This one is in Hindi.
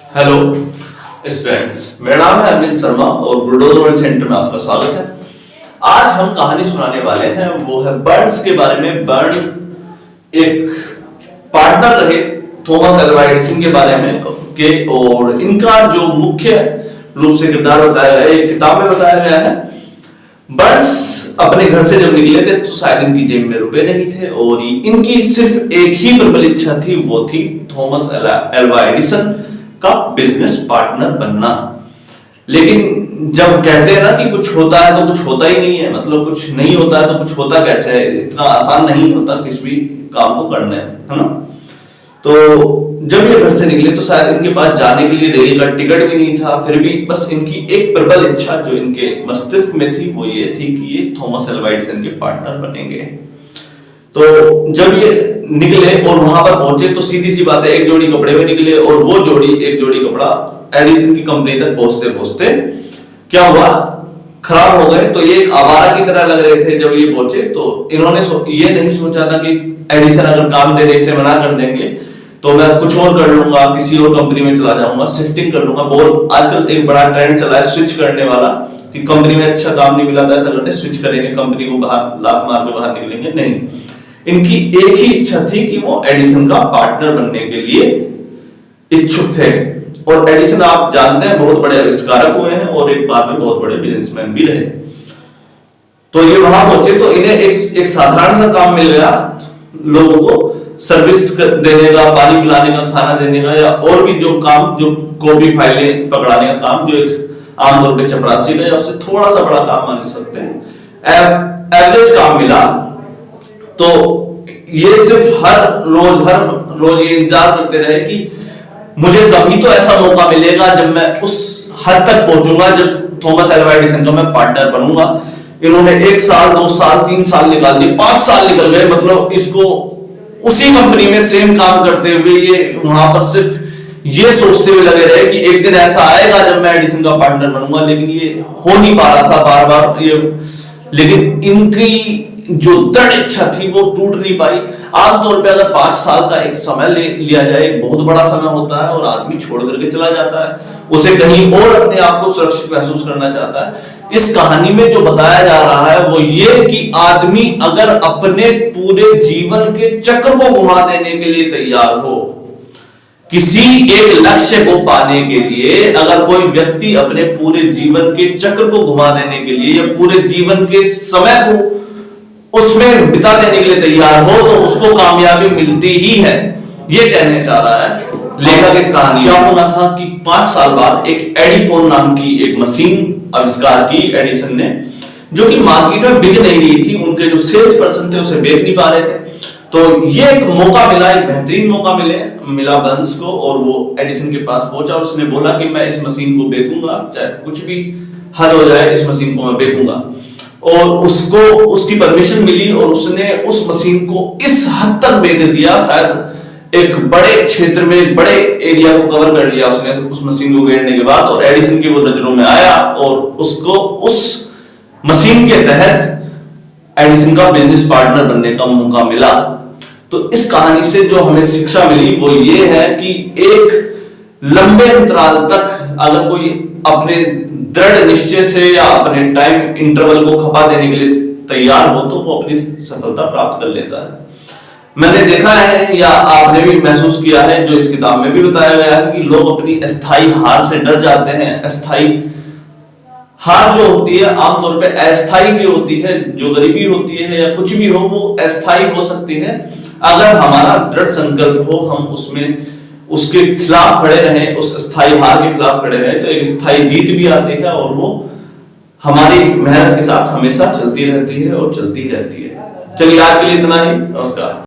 हेलो स्टूडेंट्स, मेरा नाम है अरविंद शर्मा और बुलडोजर वर्ल्ड सेंटर में आपका स्वागत है। आज हम कहानी सुनाने वाले हैं, वो है बर्न्स के बारे में। बर्न एक पार्टनर रहे थॉमस अल्वा एडिसन के बारे में और इनका जो मुख्य रूप से किरदार बताया गया है, एक किताब में बताया गया है। बर्न्स अपने घर से जब निकले थे तो शायद इनकी जेब में रुपए नहीं थे और इनकी सिर्फ एक ही प्रबल इच्छा थी, वो थी थॉमस अल्वा एडिसन का बिजनेस पार्टनर बनना। लेकिन जब कहते हैं ना कि कुछ होता है तो कुछ होता ही नहीं है, मतलब कुछ नहीं होता है तो कुछ होता कैसे है, इतना आसान नहीं होता किसी भी काम को करना है ना। तो जब ये घर से निकले तो शायद इनके पास जाने के लिए रेल का टिकट भी नहीं था, फिर भी बस इनकी एक प्रबल इच्छा जो इनके मस्तिष्क में थी वो ये थी कि ये थॉमस अल्वा एडिसन के पार्टनर बनेंगे। तो जब ये निकले और वहां पर पहुंचे तो सीधी सी बात है, एक जोड़ी कपड़े में निकले और वो एक जोड़ी कपड़ा एडिसन की कंपनी तक पहुंचते पहुंचते क्या हुआ, खराब हो गए। तो ये एक आवारा की तरह लग रहे थे। जब ये पहुंचे तो इन्होंने ये नहीं सोचा था कि एडिसन अगर काम दे रहे इसे मना कर देंगे तो मैं कुछ और कर लूंगा, किसी और कंपनी में चला जाऊंगा, शिफ्टिंग कर लूंगा। बहुत आजकल एक बड़ा ट्रेंड चला है स्विच करने वाला, कि कंपनी में अच्छा काम नहीं मिला था ऐसा करते स्विच करेंगे, कंपनी को बाहर लात मार के बाहर निकलेंगे। नहीं, इनकी एक ही इच्छा थी कि वो एडिसन का पार्टनर बनने के लिए इच्छुक थे। और एडिसन आप जानते हैं बहुत बड़े आविष्कारक हुए हैं और एक बाद में बहुत बड़े बिजनेसमैन भी रहे। तो ये वहां पहुंचे तो इन्हें एक साधारण सा काम मिल गया, लोगों को सर्विस देने का, पानी पिलाने का, खाना देने का, या और भी जो काम, जो कॉपी फाइलें पकड़ाने का काम, जो एक आमतौर पर चपरासी का या उससे थोड़ा सा बड़ा काम मान सकते हैं, एवरेज काम मिला। तो ये सिर्फ हर रोज ये इंतजार करते रहे कि मुझे कभी तो ऐसा मौका मिलेगा जब मैं उस हद तक पहुंचूंगा जब थॉमस अल्वा एडिसन का मैं पार्टनर बनूंगा। इन्होंने 1 साल, 2 साल, 3 साल निकाल दिए, 5 साल निकल गए। मतलब इसको उसी कंपनी में सेम काम करते हुए ये वहां पर सिर्फ ये सोचते हुए लगे रहे कि एक दिन ऐसा आएगा जब मैं एडिसन का पार्टनर बनूंगा, लेकिन ये हो नहीं पा रहा था बार बार ये। लेकिन इनकी जो दृढ़ इच्छा थी वो टूट नहीं पाई। आमतौर पे अगर 5 साल का एक समय लिया जाए, एक बहुत बड़ा समय होता है और आदमी छोड़ करके चला जाता है, उसे कहीं और अपने आप को सुरक्षित महसूस करना चाहता है। इस कहानी में जो बताया जा रहा है वो ये कि आदमी अगर अपने पूरे जीवन के चक्र को घुमा देने के लिए तैयार हो, किसी एक लक्ष्य को पाने के लिए अगर कोई व्यक्ति अपने पूरे जीवन के चक्र को घुमा देने के लिए या पूरे जीवन के समय को उसमें बिता देने के लिए तैयार हो तो उसको कामयाबी मिलती ही है, ये कहने चाह रहा है लेखक इस कहानी। क्या होना था कि 5 साल बाद एक एडिफोन नाम की एक मशीन आविष्कार की एडिसन ने, जो कि मार्केट में बिक नहीं रही थी। उनके जो सेल्स पर्सन थे उसे बेच नहीं पा रहे थे। तो ये एक मौका मिला, एक बेहतरीन मौका मिला बर्न्स को, और वो एडिसन के पास पहुंचा और उसने बोला कि मैं इस मशीन को बेचूंगा, चाहे कुछ भी हद हो जाए, इस मशीन को मैं बेचूंगा। और उसको उसकी परमिशन मिली और उसने उस मशीन को इस हद तक बेच दिया, शायद एक बड़े क्षेत्र में, एक बड़े एरिया को कवर कर लिया उसने उस मशीन को बेचने के बाद। और एडिसन की वो नजरों में आया और उसको उस मशीन के तहत एडिसन का बिजनेस पार्टनर बनने का मौका मिला। तो इस कहानी से जो हमें शिक्षा मिली वो ये है कि एक लंबे अंतराल तक अगर कोई अपने दृढ़ निश्चय से या अपने टाइम इंटरवल को खपा देने के लिए तैयार हो तो वो अपनी सफलता प्राप्त कर लेता है। मैंने देखा है या आपने भी महसूस किया है, जो इस किताब में भी बताया गया है, कि लोग अपनी अस्थाई हार से डर जाते हैं। अस्थाई हार जो होती है आमतौर पे अस्थाई भी होती है, जो गरीबी होती है या कुछ भी हो वो अस्थाई हो सकती है। अगर हमारा दृढ़ संकल्प हो, हम उसमें उसके खिलाफ खड़े रहें, उस स्थायी हार के खिलाफ खड़े रहें, तो एक स्थायी जीत भी आती है और वो हमारी मेहनत के साथ हमेशा चलती रहती है और चलती रहती है। चलिए आज के लिए इतना ही, नमस्कार।